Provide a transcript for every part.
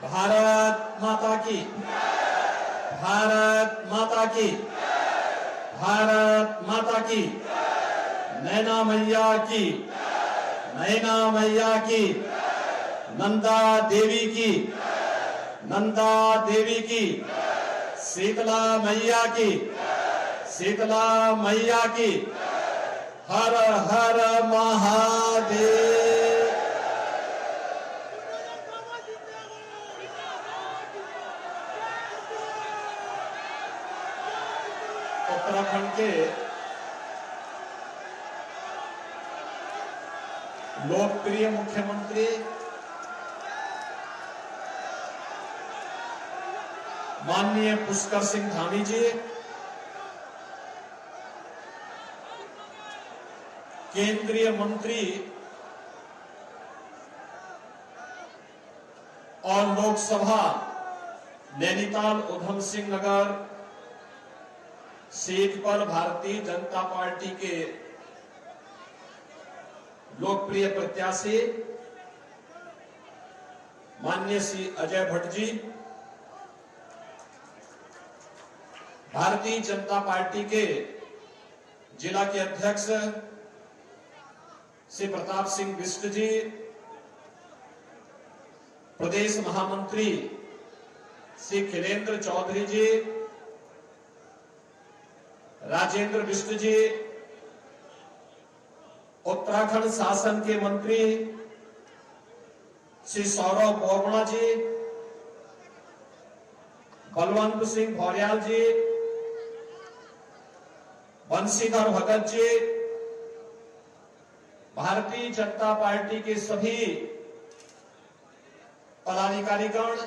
भारत माता की, भारत माता की, भारत माता की, नैना मैया की, नैना मैया की, नंदा देवी की, नंदा देवी की, शीतला मैया की, शीतला मैया की, हर हर महादेव। उत्तराखंड के लोकप्रिय मुख्यमंत्री माननीय पुष्कर सिंह धामी जी, केंद्रीय मंत्री और लोकसभा नैनीताल उधम सिंह नगर सीट पर भारतीय जनता पार्टी के लोकप्रिय प्रत्याशी माननीय श्री अजय भट्ट जी, भारतीय जनता पार्टी के जिला के अध्यक्ष श्री प्रताप सिंह बिष्ट जी, प्रदेश महामंत्री श्री खिलेंद्र चौधरी जी, राजेंद्र बिष्ट जी, उत्तराखंड शासन के मंत्री श्री सौरभ बोगणा जी, बलवंत सिंह भौर्याल जी, बंशीधर भगत जी, भारतीय जनता पार्टी के सभी पदाधिकारीगण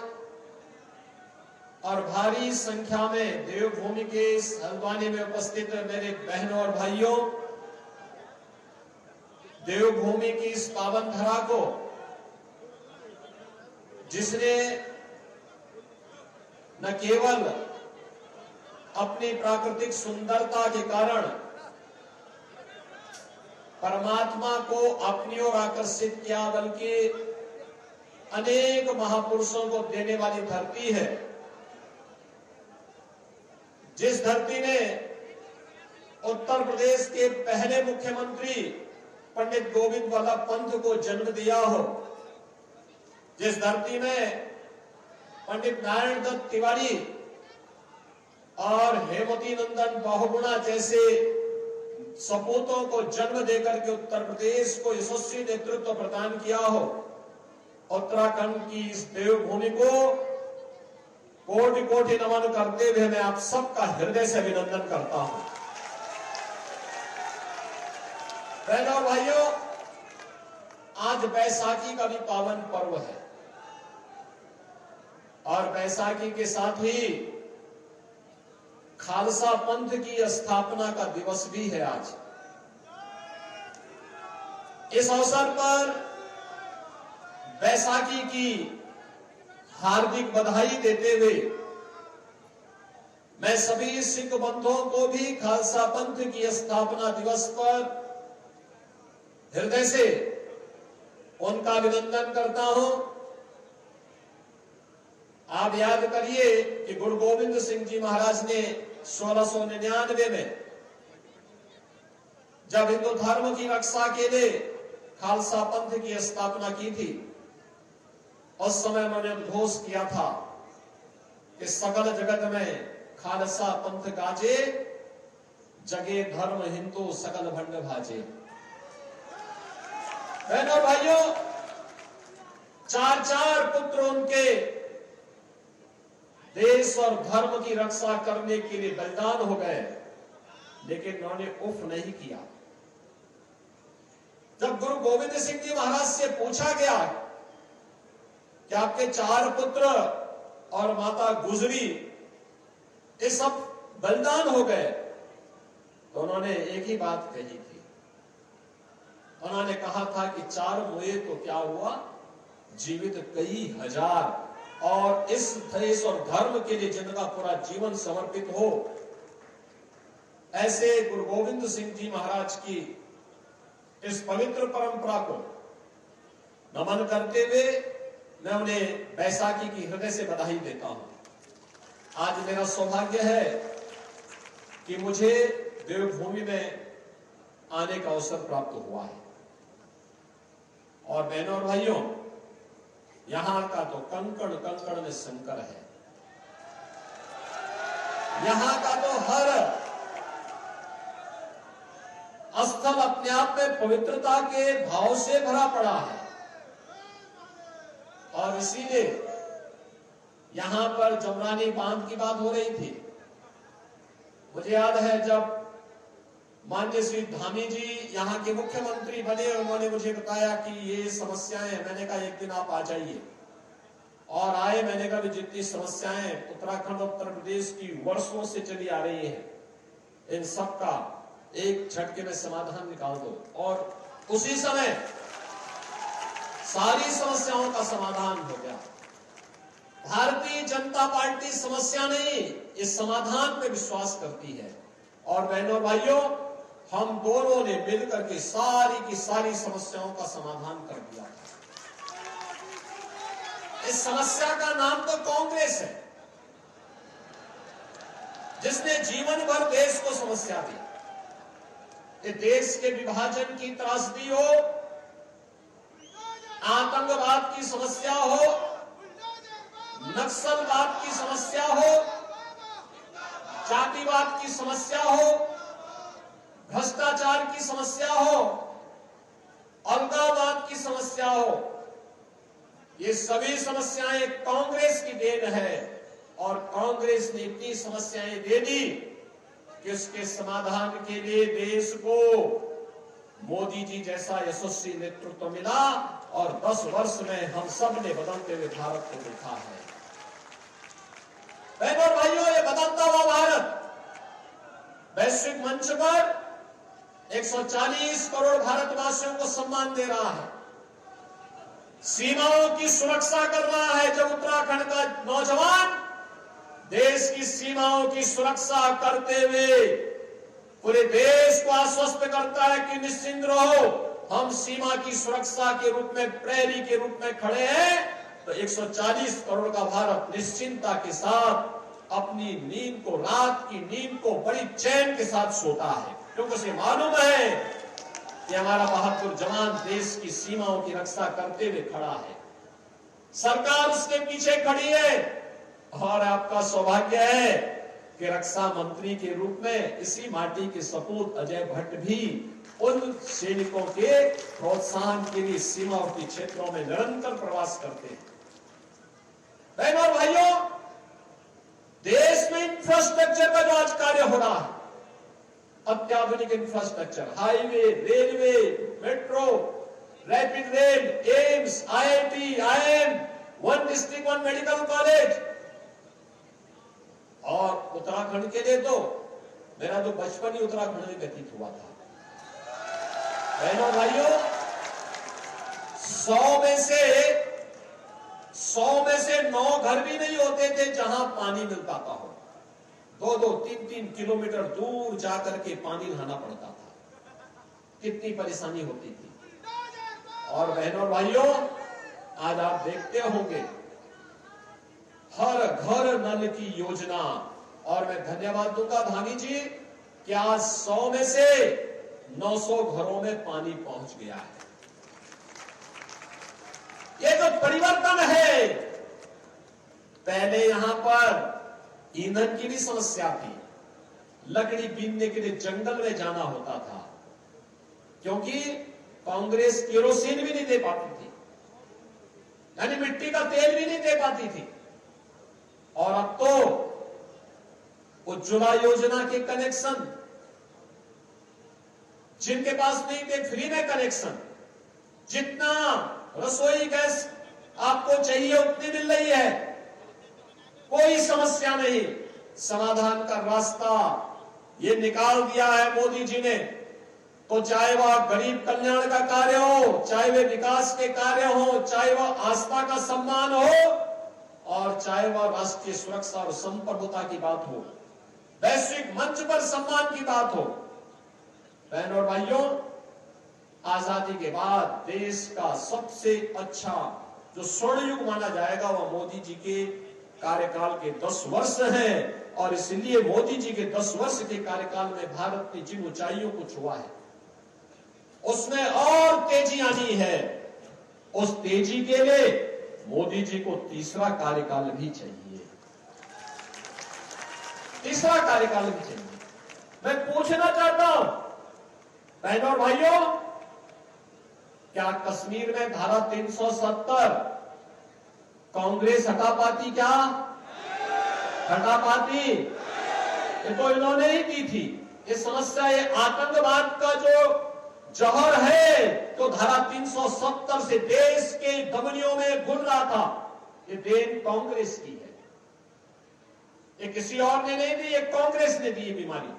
और भारी संख्या में देवभूमि के इस हल्द्वानी में उपस्थित मेरे बहनों और भाइयों, देवभूमि की इस पावन धरा को जिसने न केवल अपनी प्राकृतिक सुंदरता के कारण परमात्मा को अपनी ओर आकर्षित किया, बल्कि अनेक महापुरुषों को देने वाली धरती है, जिस धरती ने उत्तर प्रदेश के पहले मुख्यमंत्री पंडित गोविंद वल्लभ पंत को जन्म दिया हो, जिस धरती में पंडित नारायण दत्त तिवारी और हेमवती नंदन बहुगुणा जैसे सपूतों को जन्म देकर के उत्तर प्रदेश को यशस्वी नेतृत्व प्रदान किया हो, उत्तराखंड की इस देवभूमि को कोटि कोटि नमन करते हुए मैं आप सबका हृदय से अभिनंदन करता हूं। बहनों और भाइयों, आज बैसाखी का भी पावन पर्व है और बैसाखी के साथ ही खालसा पंथ की स्थापना का दिवस भी है। आज इस अवसर पर बैसाखी की हार्दिक बधाई देते हुए मैं सभी सिख बंधुओं को भी खालसा पंथ की स्थापना दिवस पर हृदय से उनका अभिनंदन करता हूं। आप याद करिए कि गुरु गोविंद सिंह जी महाराज ने 1699 में जब हिंदू धर्म की रक्षा के लिए खालसा पंथ की स्थापना की थी, उस समय उन्होंने उद्घोष किया था कि सकल जगत में खालसा पंथ गाजे, जगे धर्म हिंदू सकल भंड भाजे। बहनों भाइयों, चार पुत्र उनके देश और धर्म की रक्षा करने के लिए बलिदान हो गए, लेकिन उन्होंने उफ नहीं किया। जब गुरु गोविंद सिंह जी महाराज से पूछा गया कि आपके 4 पुत्र और माता गुजरी, ये सब बलिदान हो गए, तो उन्होंने एक ही बात कही थी। उन्होंने कहा था कि 4 हुए तो क्या हुआ, जीवित कई हजार, और इस देश और धर्म के लिए जिनका पूरा जीवन समर्पित हो, ऐसे गुरु गोविंद सिंह जी महाराज की इस पवित्र परंपरा को नमन करते हुए मैं उन्हें बैसाखी की हृदय से बधाई देता हूं। आज मेरा सौभाग्य है कि मुझे देवभूमि में आने का अवसर प्राप्त हुआ है। और बहनों और भाइयों, यहां का तो कंकड़ कंकड़ में शंकर है। यहां का तो हर स्थल अपने आप में पवित्रता के भाव से भरा पड़ा है। और इसीलिए यहां पर जमरानी बांध की बात हो रही थी। मुझे याद है जब माननीय श्री धामी जी यहां के मुख्यमंत्री बने, उन्होंने मुझे बताया कि ये समस्याएं हैं। मैंने कहा एक दिन आप आ जाइए, और आए। मैंने कहा जितनी समस्याएं उत्तराखंड उत्तर प्रदेश की वर्षों से चली आ रही है, इन सब का एक झटके में समाधान निकाल दो। और उसी समय सारी समस्याओं का समाधान हो गया। भारतीय जनता पार्टी समस्या नहीं, इस समाधान पे विश्वास करती है। और बहनों और भाइयों, हम दोनों ने मिलकर के सारी की सारी समस्याओं का समाधान कर दिया। इस समस्या का नाम तो कांग्रेस है, जिसने जीवन भर देश को समस्या दी। ये देश के विभाजन की त्रासदी हो, आतंकवाद की समस्या हो, नक्सलवाद की समस्या हो, जातिवाद की समस्या हो, भ्रष्टाचार की समस्या हो, अलगाववाद की समस्या हो, ये सभी समस्याएं कांग्रेस की देन है। और कांग्रेस ने इतनी समस्याएं दे दी कि उसके समाधान के लिए देश को मोदी जी जैसा यशस्वी नेतृत्व मिला। और 10 वर्ष में हम सब ने बदलते हुए भारत को देखा है। बहनों और भाइयों, ये बदलता हुआ भारत वैश्विक मंच पर 140 करोड़ भारतवासियों को सम्मान दे रहा है, सीमाओं की सुरक्षा कर रहा है। जब उत्तराखंड का नौजवान देश की सीमाओं की सुरक्षा करते हुए पूरे देश को आश्वस्त करता है कि निश्चिंत रहो, हम सीमा की सुरक्षा के रूप में प्रहरी के रूप में खड़े हैं, तो 140 करोड़ का भारत निश्चिंतता के साथ अपनी नींद को, रात की नींद को बड़ी चैन के साथ सोता है, क्योंकि उसे मालूम है कि हमारा बहादुर जवान देश की सीमाओं की रक्षा करते हुए खड़ा है। सरकार उसके पीछे खड़ी है। और आपका सौभाग्य है कि रक्षा मंत्री के रूप में इसी माटी के सपूत अजय भट्ट भी उन सैनिकों के प्रोत्साहन के लिए सीमावर्ती क्षेत्रों में निरंतर प्रवास करते हैं। बहनों और भाइयों, देश में इंफ्रास्ट्रक्चर का जो आज कार्य हो रहा है, अत्याधुनिक infrastructure, highway, railway, metro, rapid rail, AIIMS, IIT, IIM, one district one medical college. और उत्तराखंड के लिए तो मेरा तो बचपन ही उत्तराखंड में व्यतीत हुआ था। बहनों भाइयों, 100 में से 9 घर भी नहीं होते थे जहां पानी मिल पाता हो। 2-2, 3-3 किलोमीटर दूर जाकर के पानी लाना पड़ता था। कितनी परेशानी होती थी। और बहनों भाइयों, आज आप देखते होंगे हर घर नल की योजना। और मैं धन्यवाद दूंगा धामी जी कि आज 100 में से 900 घरों में पानी पहुंच गया है। ये जो परिवर्तन है, पहले यहां पर ईंधन की भी समस्या थी। लकड़ी बीनने के लिए जंगल में जाना होता था, क्योंकि कांग्रेस केरोसिन भी नहीं दे पाती थी, यानी मिट्टी का तेल भी नहीं दे पाती थी। और अब तो उज्ज्वला योजना के कनेक्शन, जिनके पास नहीं थे फ्री में कनेक्शन, जितना रसोई गैस आपको चाहिए उतनी मिल रही है, कोई समस्या नहीं। समाधान का रास्ता ये निकाल दिया है मोदी जी ने। तो चाहे वह गरीब कल्याण का कार्य हो, चाहे वे विकास के कार्य हो, चाहे वह आस्था का सम्मान हो, और चाहे वह राष्ट्रीय सुरक्षा और संप्रभुता की बात हो, वैश्विक मंच पर सम्मान की बात हो। बहनों और भाइयों, आजादी के बाद देश का सबसे अच्छा जो स्वर्ण युग माना जाएगा वह मोदी जी के कार्यकाल के 10 वर्ष हैं। और इसलिए मोदी जी के 10 वर्ष के कार्यकाल में भारत ने जिन ऊंचाइयों को छुआ है उसमें और तेजी आनी है। उस तेजी के लिए मोदी जी को तीसरा कार्यकाल भी चाहिए, तीसरा कार्यकाल भी चाहिए। मैं पूछना चाहता हूं बहनों और भाइयों, क्या कश्मीर में धारा 370 कांग्रेस हटा पाती? क्या हटा पाती? ये तो इन्होंने ही दी थी। ये समस्या, ये आतंकवाद का जो जहर है तो धारा 370 से देश के धमनियों में घुल रहा था, ये देन कांग्रेस की है। ये किसी और ने नहीं दी, ये कांग्रेस ने दी ये बीमारी।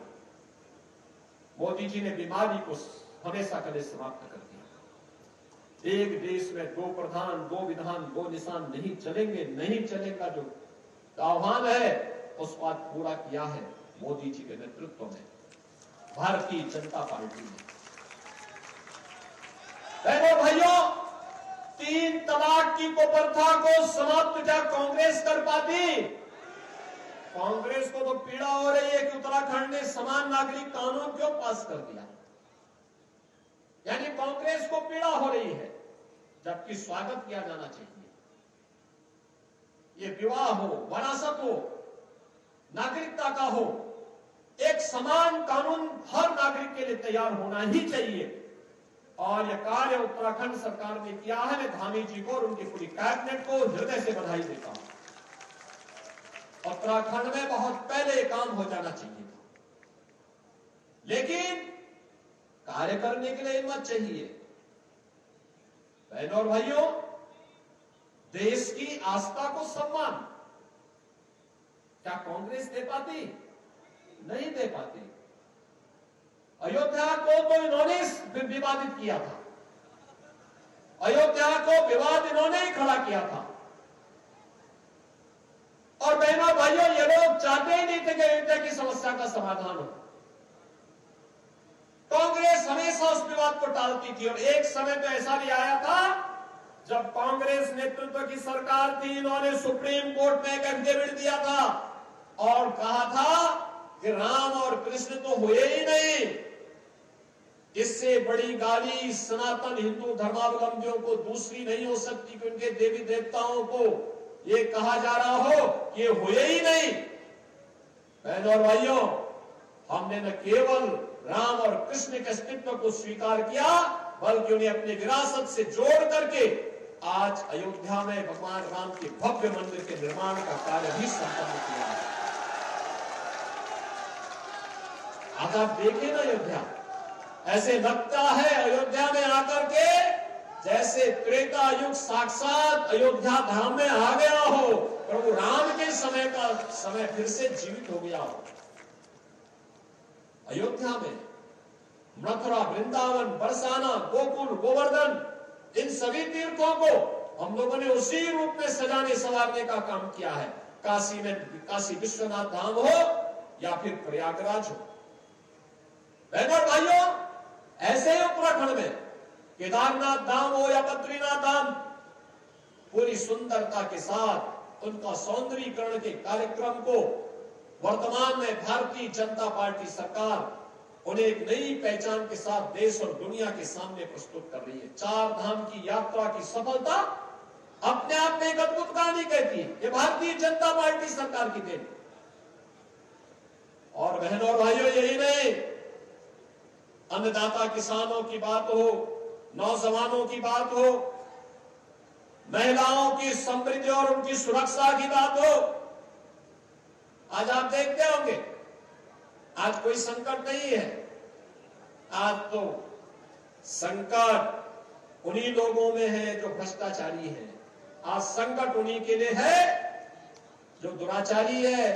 मोदी जी ने बीमारी को हमेशा के लिए समाप्त कर दिया। एक देश में 2 प्रधान 2 विधान 2 निशान नहीं चलेंगे, नहीं चलेगा जो आह्वान है उस बात पूरा किया है मोदी जी के नेतृत्व में भारतीय जनता पार्टी ने। बहनों भाइयों, 3 तलाक की कुप्रथा को समाप्त क्या कांग्रेस कर पाती? कांग्रेस को तो पीड़ा हो रही है कि उत्तराखंड ने समान नागरिक कानून क्यों पास कर दिया, यानी कांग्रेस को पीड़ा हो रही है, जबकि स्वागत किया जाना चाहिए। ये विवाह हो, वरासत हो, नागरिकता का हो, एक समान कानून हर नागरिक के लिए तैयार होना ही चाहिए। और यह कार्य उत्तराखंड सरकार ने किया है। मैं धामी जी को और उनकी पूरी कैबिनेट को हृदय से बधाई देता हूं। उत्तराखंड में बहुत पहले काम हो जाना चाहिए था, लेकिन कार्य करने के लिए हिम्मत चाहिए। बहनों और भाइयों, देश की आस्था को सम्मान क्या कांग्रेस दे पाती? नहीं दे पाती। अयोध्या को तो इन्होंने विवादित किया था, अयोध्या को विवाद इन्होंने ही खड़ा किया था। और बहनों भाइयों, ये लोग चाहते ही नहीं थे कि अयोध्या की समस्या का समाधान हो। कांग्रेस हमेशा उस विवाद को टालती थी। और एक समय तो ऐसा भी आया था जब कांग्रेस नेतृत्व की सरकार थी, इन्होंने सुप्रीम कोर्ट में एक एफिडेविट दिया था और कहा था कि राम और कृष्ण तो हुए ही नहीं। इससे बड़ी गाली सनातन हिंदू धर्मावलंबियों को दूसरी नहीं हो सकती कि उनके देवी देवताओं को ये कहा जा रहा हो कि ये हुए ही नहीं। बहनों और भाइयों, हमने न केवल राम और कृष्ण के अस्तित्व को स्वीकार किया, बल्कि उन्हें अपनी विरासत से जोड़ करके आज अयोध्या में भगवान राम के भव्य मंदिर के निर्माण का कार्य भी संपन्न किया है। आज आप देखें ना, अयोध्या ऐसे लगता है अयोध्या में आकर के जैसे त्रेता युग साक्षात अयोध्या धाम में आ गया हो, प्रभु राम के समय का समय फिर से जीवित हो गया हो। अयोध्या में मथुरा, वृंदावन, बरसाना, गोकुल, गोवर्धन, इन सभी तीर्थों को हम लोगों ने उसी रूप में सजाने संवारने का काम किया है। काशी में काशी विश्वनाथ धाम हो या फिर प्रयागराज हो। बहनों और भाइयों, ऐसे ही उत्तराखंड में केदारनाथ धाम हो या बद्रीनाथ धाम, पूरी सुंदरता के साथ उनका सौंदर्यीकरण के कार्यक्रम को वर्तमान में भारतीय जनता पार्टी सरकार उन्हें एक नई पहचान के साथ देश और दुनिया के सामने प्रस्तुत कर रही है। 4 धाम की यात्रा की सफलता अपने आप में एक अद्भुत कहानी कहती है। ये भारतीय जनता पार्टी सरकार की देन। और बहनों और भाइयों, यही नहीं, अन्नदाता किसानों की बात हो, नौजवानों की बात हो, महिलाओं की समृद्धि और उनकी सुरक्षा की बात हो, आज आप देखते होंगे आज कोई संकट नहीं है। आज तो संकट उन्हीं लोगों में है जो भ्रष्टाचारी है। आज संकट उन्हीं के लिए है जो दुराचारी है।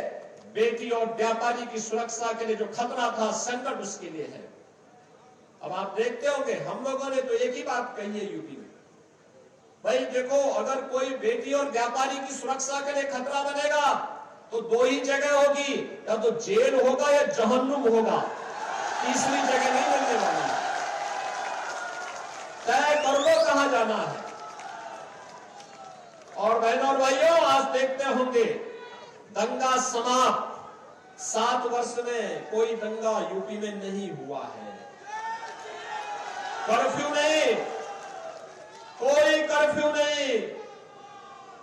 बेटी और व्यापारी की सुरक्षा के लिए जो खतरा था, संकट उसके लिए है। अब आप देखते होंगे, हम लोगों ने तो एक ही बात कही है यूपी में, भाई देखो, अगर कोई बेटी और व्यापारी की सुरक्षा के लिए खतरा बनेगा तो 2 ही जगह होगी, या तो जेल होगा या जहन्नुम होगा, तीसरी जगह नहीं मिलने वाली। तय कर लो कहां जाना है। और बहनों और भाइयों, आज देखते होंगे दंगा समाप्त। 7 वर्ष में कोई दंगा यूपी में नहीं हुआ है। कर्फ्यू नहीं, कोई कर्फ्यू नहीं,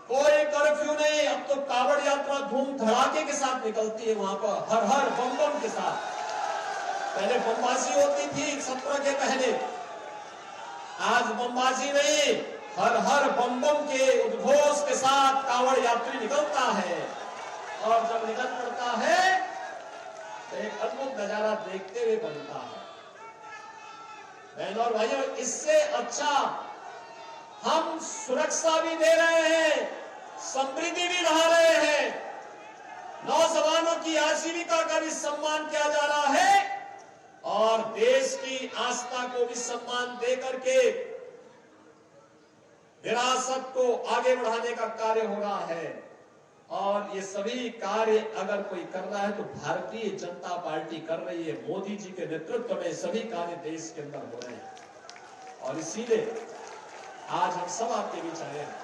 कोई कर्फ्यू नहीं। अब तो कावड़ यात्रा धूम धड़ाके के साथ निकलती है वहां पर, हर हर बम बम के साथ। पहले बमबाजी होती थी 17 के पहले, आज बमबाजी नहीं, हर हर बम बम के उद्घोष के साथ कावड़ यात्री निकलता है। और जब निकल पड़ता है तो एक अद्भुत नजारा देखते हुए बनता है। बहनों और भाइयों, इससे अच्छा हम सुरक्षा भी दे रहे हैं, समृद्धि भी बढ़ा रहे हैं, नौजवानों की आजीविका का भी सम्मान किया जा रहा है और देश की आस्था को भी सम्मान दे करके विरासत को आगे बढ़ाने का कार्य हो रहा है। और ये सभी कार्य अगर कोई कर रहा है तो भारतीय जनता पार्टी कर रही है। मोदी जी के नेतृत्व में सभी कार्य देश के अंदर हो रहे हैं और इसीलिए आज हम सब आपके बीच आए हैं।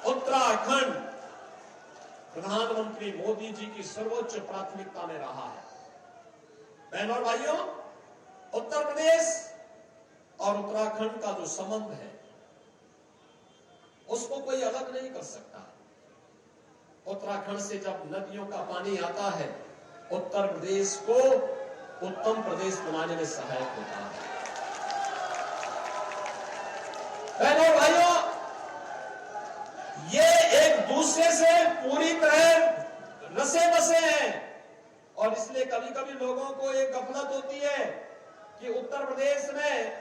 उत्तराखंड प्रधानमंत्री मोदी जी की सर्वोच्च प्राथमिकता में रहा है। बहनों और भाइयों, उत्तर प्रदेश और उत्तराखंड का जो संबंध है उसको कोई अलग नहीं कर सकता। उत्तराखंड से जब नदियों का पानी आता है, उत्तर प्रदेश को उत्तम प्रदेश बनाने में सहायक होता है। बहनों और भाइयों, ये एक दूसरे से पूरी तरह रसे बसे हैं और इसलिए कभी कभी लोगों को एक गफलत होती है कि उत्तर प्रदेश में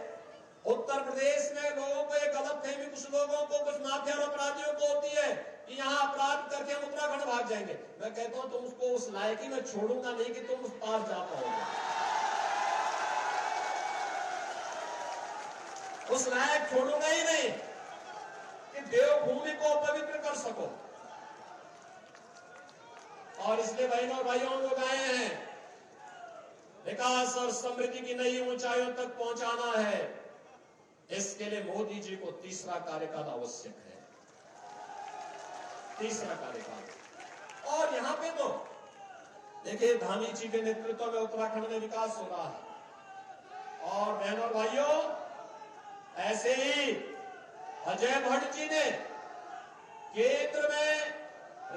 लोगों को एक गलत फहमी, कुछ लोगों को, कुछ माफिया और अपराधियों को होती है कि यहां अपराध करके हम उत्तराखंड भाग जाएंगे। मैं कहता हूं तुम उसको उस लायक ही में छोड़ूंगा नहीं कि तुम उस पार जा पाओगे, उस लायक छोड़ूंगा ही नहीं कि देवभूमि को पवित्र कर सको। और इसलिए बहनों और भाइयों, हम लोग आए हैं, विकास और समृद्धि की नई ऊंचाइयों तक पहुंचाना है। इसके लिए मोदी जी को तीसरा कार्यकाल आवश्यक है, तीसरा कार्यकाल। और यहां पे तो देखिए, धामी जी के नेतृत्व में उत्तराखंड में विकास हो रहा है। और बहनों और भाइयों, ऐसे ही अजय भट्ट जी ने केंद्र में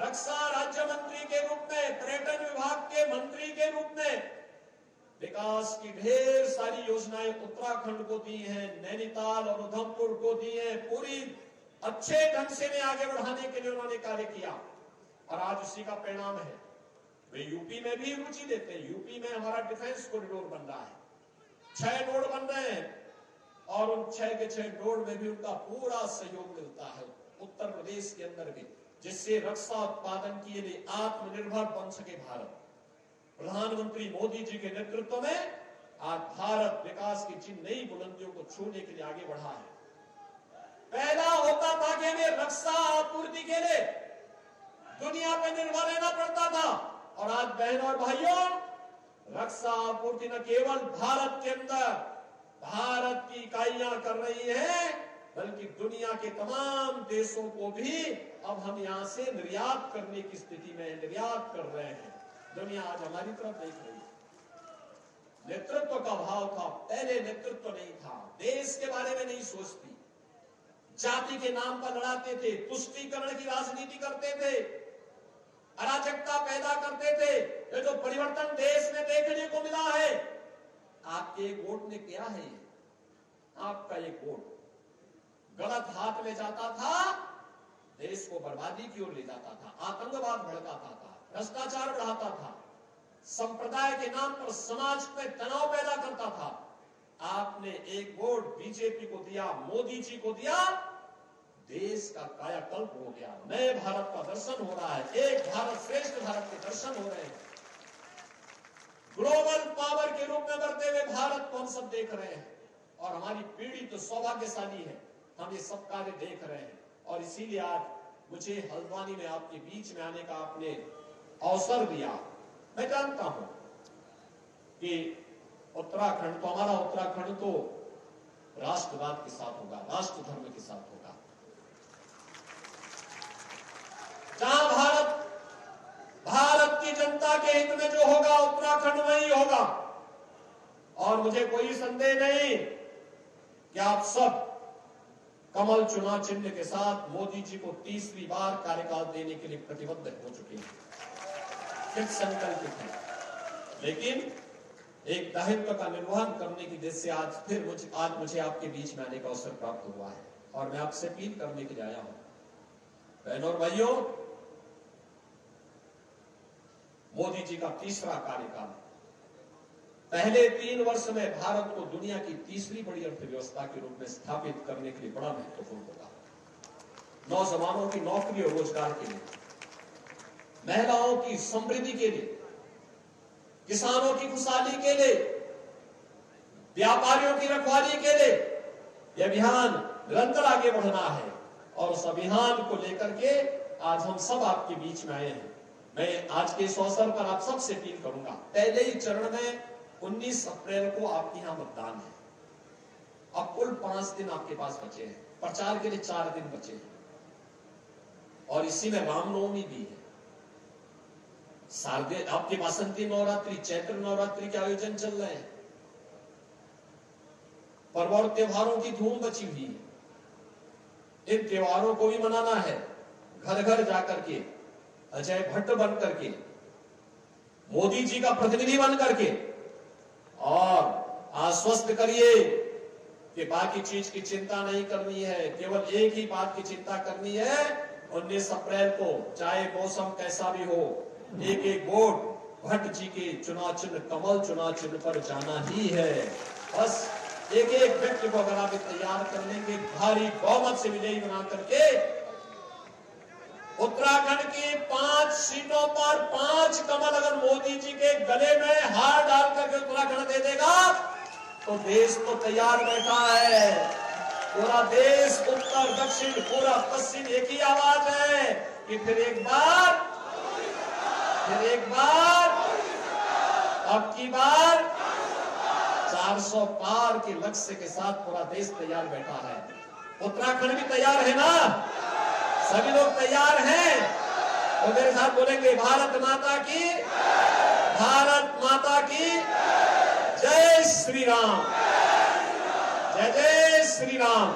रक्षा राज्य मंत्री के रूप में, पर्यटन विभाग के मंत्री के रूप में विकास की ढेर सारी योजनाएं उत्तराखंड को दी हैं, नैनीताल और उधमपुर को दी हैं। पूरी अच्छे ढंग से आगे बढ़ाने के लिए उन्होंने कार्य किया और आज उसी का परिणाम है। वे यूपी में भी रुचि लेते हैं। यूपी में हमारा डिफेंस कॉरिडोर बन रहा है, 6 रोड बन रहे हैं और उन 6 के 6 रोड में भी उनका पूरा सहयोग मिलता है उत्तर प्रदेश के अंदर भी, जिससे रक्षा उत्पादन के लिए आत्मनिर्भर बन सके भारत। प्रधानमंत्री मोदी जी के नेतृत्व में आज भारत विकास की जिन नई बुलंदियों को छूने के लिए आगे बढ़ा है। पहला होता था कि हमें रक्षा आपूर्ति के लिए दुनिया पर निर्भर रहना पड़ता था और आज बहनों और भाइयों, रक्षा आपूर्ति न केवल भारत के अंदर भारत की इकाइयां कर रही है, बल्कि दुनिया के तमाम देशों को भी अब हम यहां से निर्यात करने की स्थिति में निर्यात कर रहे हैं। दुनिया आज हमारी तरफ देख रही है। नेतृत्व का भाव था, पहले नेतृत्व नहीं था, देश के बारे में नहीं सोचती, जाति के नाम पर लड़ाते थे, तुष्टीकरण की राजनीति करते थे, अराजकता पैदा करते थे। ये जो परिवर्तन देश में देखने को मिला है, आपके एक वोट ने क्या है? आपका एक वोट गलत हाथ में जाता था, देश को बर्बादी की ओर ले जाता था, आतंकवाद भड़काता था, भ्रष्टाचार बढ़ाता था, संप्रदाय के नाम पर समाज में तनाव पैदा करता था। आपने एक वोट बीजेपी को दिया, मोदी जी को दिया, देश का कायाकल्प हो गया, नए भारत का दर्शन हो रहा है, एक भारत श्रेष्ठ भारत के दर्शन हो रहे हैं। ग्लोबल पावर के रूप में बढ़ते हुए भारत को हम सब देख रहे हैं और हमारी पीढ़ी तो सौभाग्यशाली है, हम ये सब कार्य देख रहे हैं। और इसीलिए आज मुझे हल्द्वानी में आपके बीच में आने का आपने अवसर दिया। मैं जानता हूं कि उत्तराखंड तो, हमारा उत्तराखंड तो राष्ट्रवाद के साथ होगा, राष्ट्र धर्म के साथ होगा। जहां भारत की जनता के हित में जो होगा उत्तराखंड में ही होगा। और मुझे कोई संदेह नहीं कि आप सब कमल चुनाव चिन्ह के साथ मोदी जी को तीसरी बार कार्यकाल देने के लिए प्रतिबद्ध हो चुके हैं, फिर संकल्पित हैं। लेकिन एक दायित्व का निर्वहन करने की दृष्टि से आज मुझे आपके बीच में आने का अवसर प्राप्त हुआ है और मैं आपसे अपील करने के लिए आया हूं। बहनों और भाइयों, मोदी जी का तीसरा कार्यकाल, पहले 3 वर्ष में भारत को दुनिया की तीसरी बड़ी अर्थव्यवस्था के रूप में स्थापित करने के लिए बड़ा महत्वपूर्ण होगा। नौजवानों की नौकरी और रोजगार के लिए, महिलाओं की समृद्धि के लिए, किसानों की खुशहाली के लिए, व्यापारियों की रखवाली के लिए यह अभियान निरंतर आगे बढ़ना है। और उस अभियान को लेकर के आज हम सब आपके बीच में आए हैं। मैं आज के इस अवसर पर आप सबसे अपील करूंगा, पहले ही चरण में 19 अप्रैल को आपके यहां मतदान है। अब कुल 5 दिन आपके पास बचे हैं, प्रचार के लिए 4 दिन बचे हैं और इसी में रामनवमी भी है। शारदीय आपके वासंती नवरात्रि, चैत्र नवरात्रि के आयोजन चल रहे हैं। पर्व और त्योहारों की धूम बची हुई है। इन त्योहारों को भी मनाना है, घर घर जाकर के अजय भट्ट बन करके, मोदी जी का प्रतिनिधि बन करके, और आश्वस्त करिए कि बाकी चीज की चिंता नहीं करनी है, केवल एक ही बात की चिंता करनी है। 19 अप्रैल को चाहे मौसम कैसा भी हो, एक एक वोट भट्ट जी के चुनाव चिन्ह, कमल चुनाव चिन्ह पर जाना ही है। बस एक एक व्यक्ति को अगर आप तैयार कर लेंगे, भारी बहुमत से विजयी बना करके उत्तराखंड की 5 सीटों पर 5 कमल अगर मोदी जी के गले में हार डाल करके उत्तराखंड दे देगा तो देश तो तैयार बैठा है। पूरा देश, उत्तर दक्षिण पूरा पश्चिम एक ही आवाज है कि फिर एक बार, अब की बार 400 पार के लक्ष्य के साथ पूरा देश तैयार बैठा है। उत्तराखंड भी तैयार है ना? सभी लोग तैयार हैं तो मेरे साथ बोलेंगे, भारत माता की, भारत माता की जय श्री राम, जय जय श्री राम।